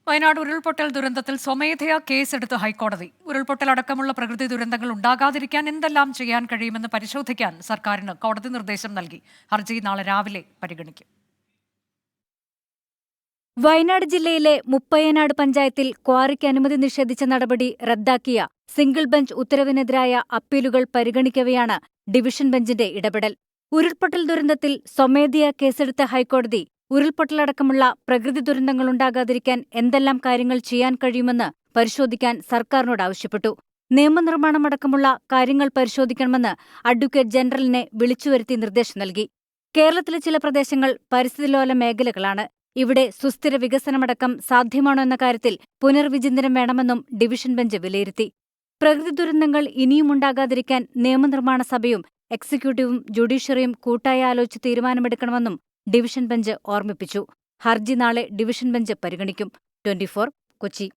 വയനാട് ഉരുൾപൊട്ടൽ ദുരന്തത്തിൽ സ്വമേധയാ കേസെടുത്ത് ഹൈക്കോടതി. ഉരുൾപൊട്ടൽ അടക്കമുള്ള പ്രകൃതി ദുരന്തങ്ങൾ ഉണ്ടാകാതിരിക്കാൻ എന്തെല്ലാം ചെയ്യാൻ കഴിയുമെന്ന് പരിശോധിക്കാൻ സർക്കാരിന് കോടതി നിർദ്ദേശം നൽകി. ഹർജി നാളെ രാവിലെ പരിഗണിക്കും. വയനാട് ജില്ലയിലെ മുപ്പയ്യനാട് പഞ്ചായത്തിൽ ക്വാറിക്ക് അനുമതി നിഷേധിച്ച നടപടി റദ്ദാക്കിയ സിംഗിൾ ബെഞ്ച് ഉത്തരവിനെതിരായ അപ്പീലുകൾ പരിഗണിക്കവെയാണ് ഡിവിഷൻ ബെഞ്ചിന്റെ ഇടപെടൽ. ഉരുൾപൊട്ടൽ ദുരന്തത്തിൽ സ്വമേധയാ കേസെടുത്ത ഹൈക്കോടതി ഉരുൾപൊട്ടലടക്കമുള്ള പ്രകൃതി ദുരന്തങ്ങളുണ്ടാകാതിരിക്കാൻ എന്തെല്ലാം കാര്യങ്ങൾ ചെയ്യാൻ കഴിയുമെന്ന് പരിശോധിക്കാൻ സർക്കാരിനോട് ആവശ്യപ്പെട്ടു. നിയമനിർമ്മാണമടക്കമുള്ള കാര്യങ്ങൾ പരിശോധിക്കണമെന്ന് അഡ്വക്കേറ്റ് ജനറലിനെ വിളിച്ചുവരുത്തി നിർദ്ദേശം നൽകി. കേരളത്തിലെ ചില പ്രദേശങ്ങൾ പരിസ്ഥിതിലോല മേഖലകളാണ്. ഇവിടെ സുസ്ഥിര വികസനമടക്കം സാധ്യമാണോ എന്ന കാര്യത്തിൽ പുനർവിചിന്തനം വേണമെന്നും ഡിവിഷൻ ബെഞ്ച് വിലയിരുത്തി. പ്രകൃതി ദുരന്തങ്ങൾ ഇനിയുമുണ്ടാകാതിരിക്കാൻ നിയമനിർമ്മാണ സഭയും എക്സിക്യൂട്ടീവും ജുഡീഷ്യറിയും കൂട്ടായി ആലോചിച്ച് തീരുമാനമെടുക്കണമെന്നും ഡിവിഷൻ ബെഞ്ച് ഓർമ്മിപ്പിച്ചു. ഹർജി നാളെ ഡിവിഷൻ ബെഞ്ച് പരിഗണിക്കും. 24 കൊച്ചി.